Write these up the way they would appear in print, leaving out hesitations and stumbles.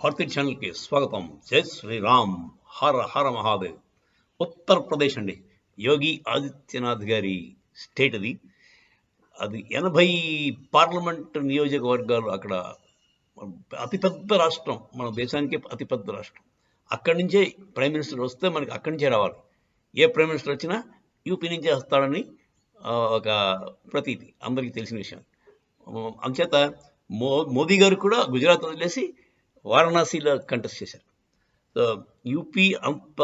భారతీయ ఛానల్కి స్వాగతం. జై శ్రీరామ్. హర హర మహాదేవ్. ఉత్తరప్రదేశ్ అండి, యోగి ఆదిత్యనాథ్ గారి స్టేట్ అది. అది 80 పార్లమెంట్ నియోజకవర్గాలు. అక్కడ అతిపెద్ద రాష్ట్రం, మన దేశానికి అతిపెద్ద రాష్ట్రం. అక్కడి నుంచే ప్రైమ్ మినిస్టర్ వస్తే మనకి అక్కడి నుంచే రావాలి. ఏ ప్రైమ్ మినిస్టర్ వచ్చినా యూపీ నుంచే వస్తాడని ఒక ప్రతీతి, అందరికీ తెలిసిన విషయం. అంచేత మోదీ గారు కూడా గుజరాత్ వదిలేసి వారణాసిలో కంటెస్ట్ చేశారు. సో యూపీ అంత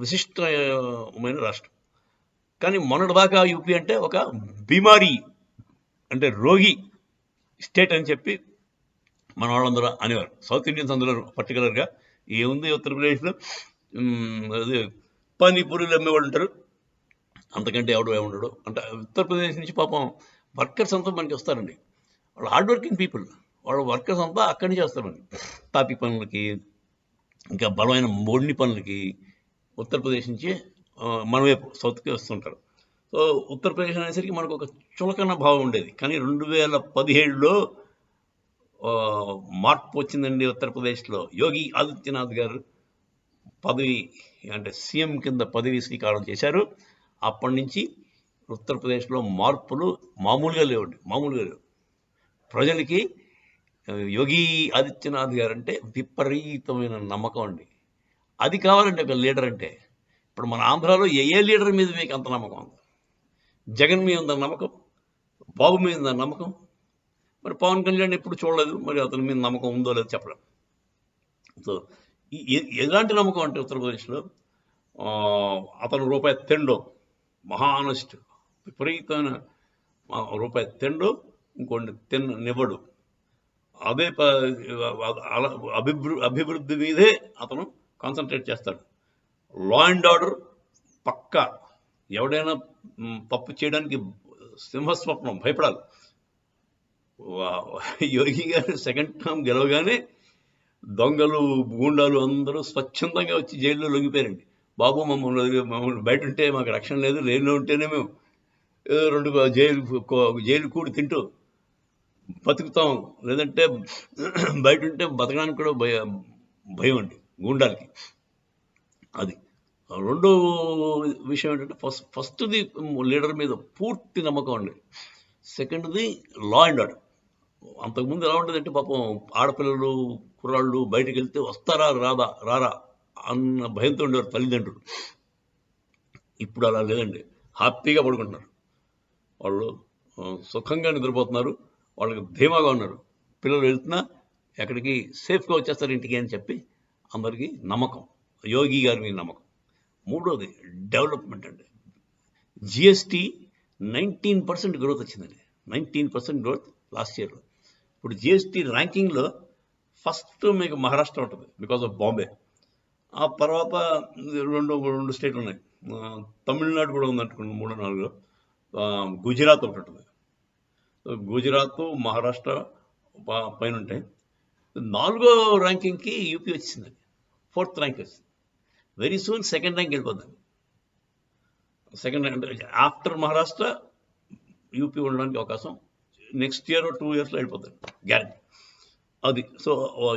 విశిష్టమైన రాష్ట్రం. కానీ మొన్నటిదాకా యూపీ అంటే ఒక బీమారీ, అంటే రోగి స్టేట్ అని చెప్పి మన వాళ్ళందరూ అనేవారు. సౌత్ ఇండియన్స్ అందరూ పర్టికులర్గా. ఏముంది ఉత్తరప్రదేశ్లో, అది పానీపూరీలు అమ్మేవాళ్ళు ఉంటారు, అంతకంటే ఎవడు ఏముండడు. అంటే ఉత్తరప్రదేశ్ నుంచి పాపం వర్కర్స్ అంతా మనకి వస్తారండి. వాళ్ళు హార్డ్ వర్కింగ్ పీపుల్, వాళ్ళ వర్కర్స్ అంతా అక్కడి నుంచి వస్తారండి. తాపీ పనులకి, ఇంకా బలమైన మొండి పనులకి ఉత్తరప్రదేశ్ నుంచి మన వైపు సౌత్కి వస్తుంటారు. సో ఉత్తరప్రదేశ్ అనేసరికి మనకు ఒక చులకన భావం ఉండేది. కానీ 2017లో మార్పు వచ్చిందండి ఉత్తరప్రదేశ్లో. యోగి ఆదిత్యనాథ్ గారు పదవి, అంటే సీఎం కింద పదవి స్వీకారం చేశారు. అప్పటి నుంచి ఉత్తరప్రదేశ్లో మార్పులు మామూలుగా లేవండి, మామూలుగా లేవు. ప్రజలకి యోగి ఆదిత్యనాథ్ గారు అంటే విపరీతమైన నమ్మకం అండి. అది కావాలండి ఒక లీడర్ అంటే. ఇప్పుడు మన ఆంధ్రాలో ఏ లీడర్ మీద మీకు అంత నమ్మకం ఉంది? జగన్ మీద ఉందా నమ్మకం, బాబు మీద ఉందా నమ్మకం. మరి పవన్ కళ్యాణ్ ఎప్పుడు చూడలేదు, మరి అతని మీద నమ్మకం ఉందో లేదో చెప్పడం. సో ఎలాంటి నమ్మకం అంటే ఉత్తరప్రదేశ్లో అతను రూపాయి తెండో, మహా ఆనెస్ట్, విపరీతమైన రూపాయి తెండో, ఇంకోటి నివ్వడు. అదే అభివృద్ధి మీదే అతను కాన్సన్ట్రేట్ చేస్తాడు. లా అండ్ ఆర్డర్ పక్కా. ఎవడైనా తప్పు చేయడానికి సింహస్వప్నం, భయపడాలి. యోగి గారు సెకండ్ టర్మ్ గెలవగానే దొంగలు, గూండాలు అందరూ స్వచ్ఛందంగా వచ్చి జైల్లో లొంగిపోయారండి. బాబు మమ్మల్ని బయట ఉంటే మాకు రక్షణ లేదు, లేనిలో ఉంటేనే మేము 2 జైలు కూడి తింటూ బతుకుతాం, లేదంటే బయట ఉంటే బతకడానికి కూడా భయం అండి గూండాలకి. అది రెండో విషయం ఏంటంటే, ఫస్ట్ది లీడర్ మీద పూర్తి నమ్మకం అండి. సెకండ్ది లా అండ్ ఆర్డర్. అంతకుముందు ఎలా ఉండేదంటే, పాపం ఆడపిల్లలు, కుర్రాళ్ళు బయటకు వెళ్తే వస్తారా రారా అన్న భయంతో ఉండేవారు తల్లిదండ్రులు. ఇప్పుడు అలా లేదండి, హ్యాపీగా పడుకుంటున్నారు. వాళ్ళు సుఖంగా నిద్రపోతున్నారు, వాళ్ళకి ధీమాగా ఉన్నారు. పిల్లలు వెళ్తున్నా ఎక్కడికి సేఫ్గా వచ్చేస్తారు ఇంటికి అని చెప్పి అందరికీ నమ్మకం, యోగి గారి మీద నమ్మకం. మూడోది డెవలప్మెంట్ అండి. జిఎస్టీ 19% గ్రోత్ వచ్చిందండి, 19% గ్రోత్ లాస్ట్ ఇయర్లో. ఇప్పుడు జిఎస్టీ ర్యాంకింగ్లో ఫస్ట్ మీకు మహారాష్ట్ర ఉంటుంది, బికాస్ ఆఫ్ బాంబే. ఆ తర్వాత రెండు స్టేట్లు ఉన్నాయి, తమిళనాడు కూడా ఉందనుకోండి, 3-4. గుజరాత్ ఒకటి ఉంటుంది. గుజరాత్, మహారాష్ట్ర పైన ఉంటాయి. 4వ ర్యాంకింగ్కి యూపీ వచ్చిందండి, 4th ర్యాంక్ వచ్చింది. వెరీ సూన్ సెకండ్ ర్యాంక్ వెళ్ళిపోద్దండి. సెకండ్ ర్యాంక్ అంటే ఆఫ్టర్ మహారాష్ట్ర యూపీ ఉండడానికి అవకాశం నెక్స్ట్ ఇయర్ 2 ఇయర్స్లో వెళ్ళిపోతుంది, గ్యారంటీ. అది. సో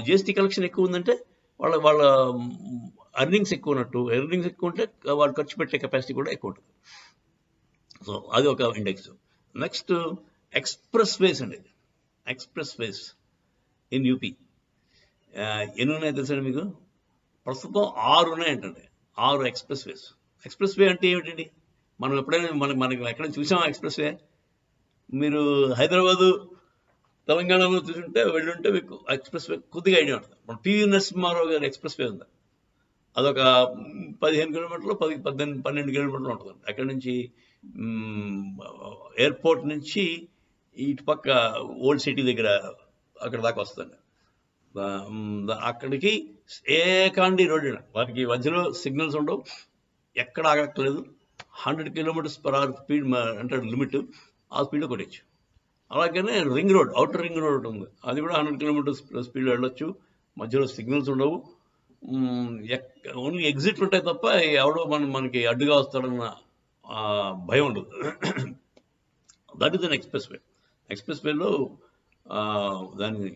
జిఎస్టీ కలెక్షన్ ఎక్కువ ఉందంటే వాళ్ళ ఎర్నింగ్స్ ఎక్కువ ఉన్నట్టు. ఎర్నింగ్స్ ఎక్కువ ఉంటే వాళ్ళు ఖర్చు పెట్టే కెపాసిటీ కూడా ఎక్కువ ఉంటుంది. సో అది ఒక ఇండెక్స్. నెక్స్ట్ ఎక్స్ప్రెస్ వేస్ అండి. ఎక్స్ప్రెస్ వేస్ ఇన్ యూపీ ఎన్ని ఉన్నాయో తెలుసండి మీకు? ప్రస్తుతం 6 ఉన్నాయంటండి, 6 ఎక్స్ప్రెస్ వేస్. ఎక్స్ప్రెస్ వే అంటే ఏమిటండి? మనం ఎప్పుడైనా మనకి ఎక్కడైనా చూసామా ఎక్స్ప్రెస్ వే? మీరు హైదరాబాదు, తెలంగాణలో చూసుంటే వెళ్ళుంటే మీకు ఎక్స్ప్రెస్ వే కొద్దిగా ఐడియా ఉంటుంది. మన పివి నరసింహారావు గారి ఎక్స్ప్రెస్ వే ఉంది, అదొక 15 కిలోమీటర్లు, 12 కిలోమీటర్లు ఉంటుంది. అక్కడి నుంచి ఎయిర్పోర్ట్ నుంచి ఇటు పక్క ఓల్డ్ సిటీ దగ్గర అక్కడ దాకా వస్తుంది. అక్కడికి ఏకాండి రోడ్డు, వాటికి మధ్యలో సిగ్నల్స్ ఉండవు, ఎక్కడ ఆగక్కలేదు. 100 km/h స్పీడ్ అంటే లిమిట్, ఆ స్పీడ్లో కొట్టచ్చు. అలాగనే ring road, outer ring road ఉంది, అది కూడా 100 km స్పీడ్ వెళ్ళొచ్చు, మధ్యలో సిగ్నల్స్ ఉండవు. ఓన్లీ ఎగ్జిట్ ఉంటాయి తప్ప ఎవడో మనకి అడ్డుగా వస్తాడన్న భయం ఉండదు. That is an express way. Express వేలో దాన్ని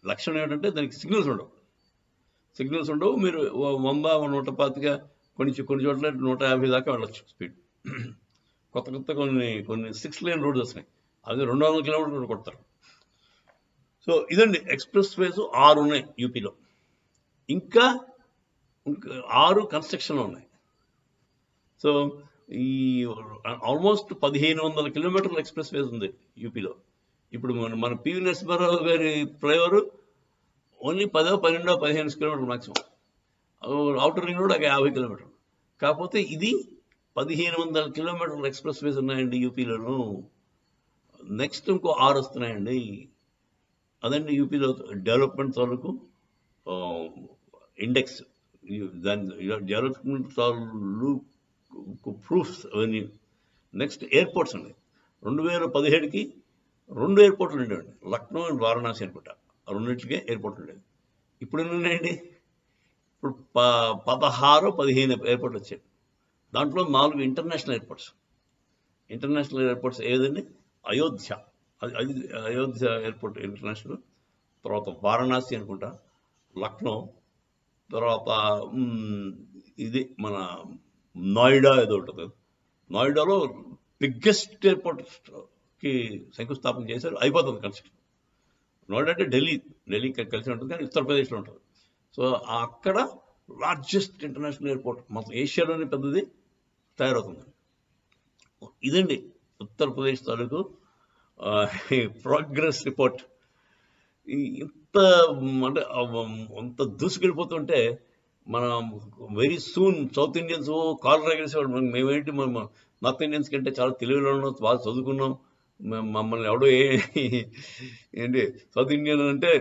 లక్షణం ఏంటంటే దానికి సిగ్నల్స్ ఉండవు. మీరు 100, 125 కొన్ని చోట్ల 150 దాకా వెళ్ళొచ్చు స్పీడ్. కొత్త కొన్ని 6 లేన్ రోడ్స్ వస్తున్నాయి, అది 200 కిలోమీటర్లు కొడతారు. సో ఇదండి ఎక్స్ప్రెస్ వేస్ 6 ఉన్నాయి యూపీలో. ఇంకా 6 కన్స్ట్రక్షన్లో ఉన్నాయి. సో ఈ ఆల్మోస్ట్ 1500 కిలోమీటర్ల ఎక్స్ప్రెస్ వేస్ ఉంది యూపీలో. ఇప్పుడు మన పివి నరసింహారావు గారి ఫ్లైఓవర్ ఓన్లీ 10, 12, 15 కిలోమీటర్లు మ్యాక్సిమం. అవుటర్ రింగ్ రోడ్ 50 కిలోమీటర్లు. కాకపోతే ఇది 1500 కిలోమీటర్ల ఎక్స్ప్రెస్ వేస్ ఉన్నాయండి యూపీలోను. నెక్స్ట్ ఇంకో 6 వస్తున్నాయండి. అదండి యూపీలో డెవలప్మెంట్ తాలూకు ఇండెక్స్. దాని డెవలప్మెంట్ తాలూకు ప్రూఫ్స్ అవన్నీ. నెక్స్ట్ ఎయిర్పోర్ట్స్ అండి. 2017కి 2 ఎయిర్పోర్ట్లు ఉండేవండి, లక్నో అండ్ వారణాసి అనుకుంటా. రెండింటికే ఎయిర్పోర్ట్లు ఉండేవి. ఇప్పుడు ఎన్ని ఉన్నాయండి? ఇప్పుడు 16, 15 ఎయిర్పోర్ట్లు వచ్చాయి. దాంట్లో 4 ఇంటర్నేషనల్ ఎయిర్పోర్ట్స్ ఏదండి? అయోధ్య, అది అయోధ్య ఎయిర్పోర్ట్ ఇంటర్నేషనల్. తర్వాత వారణాసి అనుకుంటా, లక్నో, తర్వాత ఇది మన నోయిడా ఏదో ఉంటుంది. నోయిడాలో బిగ్గెస్ట్ ఎయిర్పోర్ట్కి శంకుస్థాపన చేశారు, అయిపోతుంది కన్స్ట్రక్షన్. నోయిడా అంటే ఢిల్లీ కలిసి ఉంటుంది, కానీ ఉత్తరప్రదేశ్లో ఉంటుంది. సో అక్కడ లార్జెస్ట్ ఇంటర్నేషనల్ ఎయిర్పోర్ట్ మొత్తం ఏషియాలోనే పెద్దది తయారవుతుంది. ఇదండి ఉత్తరప్రదేశ్ తాలూకు ప్రోగ్రెస్ రిపోర్ట్. ఇంత అంటే అంత దూసుకెళ్ళిపోతుంటే మనం very soon south Indians collar ఎగరేసేవాడు. మేమేంటి నార్త్ ఇండియన్స్ కంటే చాలా తెలివిలో ఉన్నాం, బాగా చదువుకున్నాం, మమ్మల్ని ఎవడో ఏంటి సౌత్ ఇండియన్ అంటే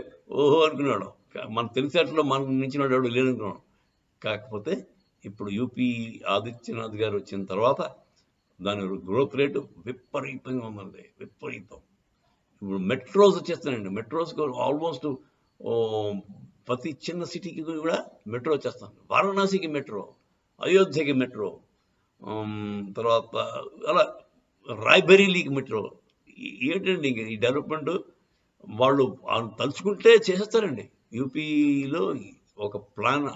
ఓహో అనుకున్నాడు. మనకు తెలిసేట్లో మనకు మించిన వాడు ఎవడు లేదనుకున్నాడు. కాకపోతే ఇప్పుడు యూపీ ఆదిత్యనాథ్ గారు వచ్చిన తర్వాత దాని గ్రోత్ రేటు విపరీతంగా ఉందండి, విపరీతం. ఇప్పుడు మెట్రోస్ వచ్చేస్తానండి. మెట్రోస్కి ఆల్మోస్ట్ ప్రతి చిన్న సిటీకి కూడా మెట్రో వచ్చేస్తాను. వారణాసికి మెట్రో, అయోధ్యకి మెట్రో, తర్వాత అలా రాయ్బరేలీకి మెట్రో. ఏంటండి ఈ డెవలప్మెంట్ వాళ్ళు తలుచుకుంటే చేసేస్తారండి. యూపీలో ఒక ప్లాన్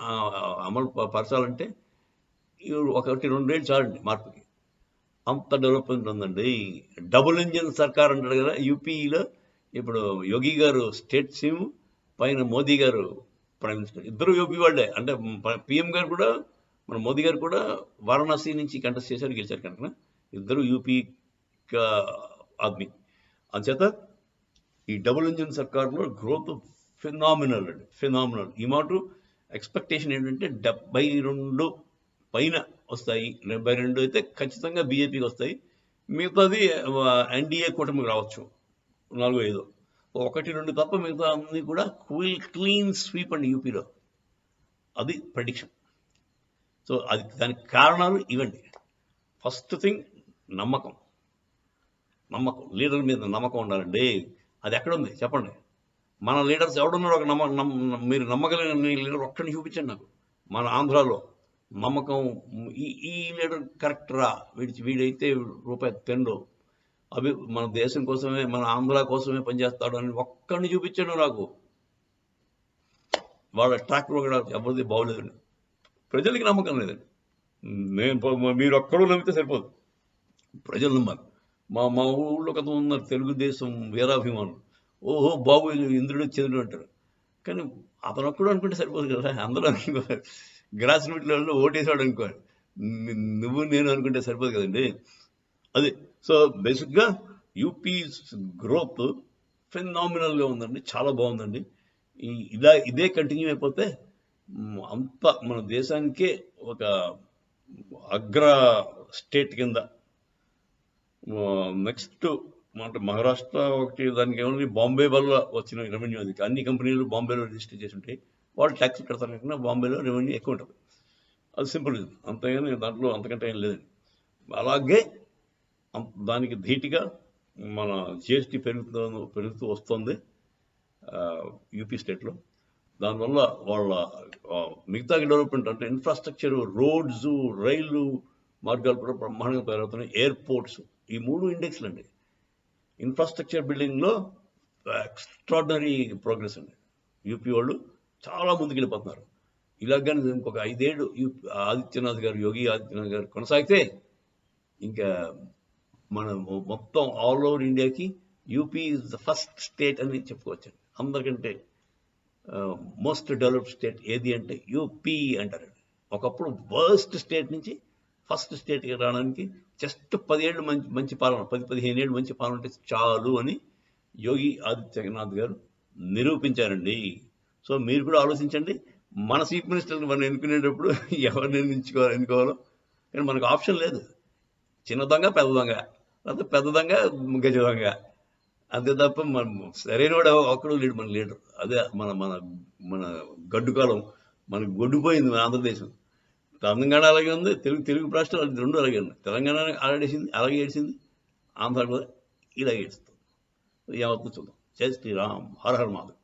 అమలు పరచాలంటే 1-2 ఏళ్ళు చాలండి మార్పుకి. అంత డెవలప్మెంట్ ఉందండి. డబుల్ ఇంజిన్ సర్కార్ అంటారు కదా యూపీలో. ఇప్పుడు యోగి గారు స్టేట్ సీఎం, పైన మోదీ గారు ప్రైమ్ మినిస్టర్. ఇద్దరు యూపీ వాళ్ళే. అంటే పిఎం గారు కూడా, మన మోదీ గారు కూడా వారణాసి నుంచి కంటెస్ట్ చేశారు, గెలిచారు కనుక ఇద్దరు యూపీ ఆద్మీ. అందుచేత ఈ డబుల్ ఇంజిన్ సర్కార్లో గ్రోత్ ఫినామినల్ అండి, ఫినామినల్. ఈ మాట ఎక్స్పెక్టేషన్ ఏంటంటే 72 పైన వస్తాయి. 72 అయితే ఖచ్చితంగా బీజేపీకి వస్తాయి. మిగతాది ఎన్డీఏ కూటమికి రావచ్చు, 4-5. 1-2 తప్ప మిగతా అన్ని కూడా క్లీన్ స్వీప్ అండి యూపీలో. అది ప్రెడిక్షన్. సో దానికి కారణాలు ఇవ్వండి. ఫస్ట్ థింగ్ నమ్మకం. లీడర్ మీద నమ్మకం ఉండాలండి. అది ఎక్కడుంది చెప్పండి? మన లీడర్స్ ఎవడున్నారు? మీరు నమ్మగలిగిన లీడర్ ఒక్కడిని చూపించండి నాకు. మన ఆంధ్రాలో నమ్మకం, ఈ లీడర్ కరెక్టరా, వీడైతే రూపాయి తెండు, మన దేశం కోసమే, మన ఆంధ్ర కోసమే పనిచేస్తాడు అని ఒక్కడిని చూపించాడు నాకు. వాళ్ళ ట్రాక్ కూడా ఎవరిది బాగోలేదండి. ప్రజలకి నమ్మకం లేదండి. మీరు ఒక్కడూ నమ్మితే సరిపోదు, ప్రజలు నమ్మాలి. మా ఊళ్ళో కథ ఉన్నారు తెలుగుదేశం వీరాభిమానులు. ఓహో బాబు ఇంద్రుడు చంద్రుడు అంటారు. కానీ అతను ఒక్కడు అనుకుంటే సరిపోదు కదా, అందరూ అనుకోవాలి. గ్రాస్ రూట్ లెవెల్లో ఓటేసాడు అనుకోవాలి, నువ్వు నేను అనుకుంటే సరిపోదు కదండి. అది. సో బేసిక్గా యూపీ గ్రోత్ ఫెనామినల్గా ఉందండి, చాలా బాగుందండి. ఇదే కంటిన్యూ అయిపోతే అంతా మన దేశానికే ఒక అగ్ర స్టేట్ కింద. నెక్స్ట్ అంటే మహారాష్ట్ర ఒకటి, దానికి ఏమన్నా బాంబే వల్ల వచ్చిన రెవెన్యూ. అది అన్ని కంపెనీలు బాంబేలో రిజిస్టర్ చేసి ఉంటాయి, వాళ్ళు ట్యాక్స్ కడతారు కన్నా బాంబేలో రెవెన్యూ ఎక్కువ ఉంటుంది. అది సింపుల్. అంతేగాని దాంట్లో అంతకంటే ఏం లేదండి. అలాగే దానికి ధీటుగా మన జిఎస్టీ పెరుగుతూ వస్తుంది యూపీ స్టేట్లో. దానివల్ల వాళ్ళ మిగతా డెవలప్మెంట్ అంటే ఇన్ఫ్రాస్ట్రక్చర్, రోడ్స్, రైలు మార్గాలు కూడా బ్రహ్మాండంగా తయారవుతున్నాయి. ఎయిర్పోర్ట్స్, ఈ 3 ఇండెక్స్లు అండి. ఇన్ఫ్రాస్ట్రక్చర్ బిల్డింగ్లో ఎక్స్ట్రాడినరీ ప్రోగ్రెస్ అండి. యూపీ వాళ్ళు చాలా ముందుకు వెళ్ళిపోతున్నారు. ఇలాగని ఇంకొక 5 ఏళ్ళు ఆదిత్యనాథ్ గారు, యోగి ఆదిత్యనాథ్ గారు కొనసాగితే ఇంకా మన మొత్తం ఆల్ ఓవర్ ఇండియాకి UP is the first state అని చెప్పుకోవచ్చు. అందరికంటే మోస్ట్ డెవలప్డ్ స్టేట్ ఏది అంటే యూపీ అంటారు. ఒకప్పుడు వర్స్ట్ స్టేట్ నుంచి ఫస్ట్ స్టేట్కి రావడానికి జస్ట్ 10 ఏళ్ళు మంచి పాలన, 10-15 ఏళ్ళు మంచి పాలన ఉంటే చాలు అని యోగి ఆదిత్యనాథ్ గారు నిరూపించారండి. సో మీరు కూడా ఆలోచించండి, మన చీఫ్ మినిస్టర్ని మనం ఎన్నుకునేటప్పుడు ఎవరిని ఎన్నుకోవాలో. కానీ మనకు ఆప్షన్ లేదు. చిన్న దొంగ, పెద్ద దొంగ, లేకపోతే పెద్ద దొంగ, గజ దొంగ, అంతే తప్ప మనం సరైన వాడు ఒక్కడు లేడు మన లీడర్. అదే మన మన మన గడ్డు కాలం మనకు గొడ్డుపోయింది మన ఆంధ్రదేశం. తెలంగాణ అలాగే ఉంది, తెలుగు రాష్ట్రాలు రెండు అలాగే ఉన్నాయి. తెలంగాణ అలాగే ఏడ్చింది, ఆంధ్ర కూడా ఇలాగే ఏడుస్తుంది. ఏమవుతుందో చూద్దాం. జై శ్రీరామ్, హర హర మాధవ్.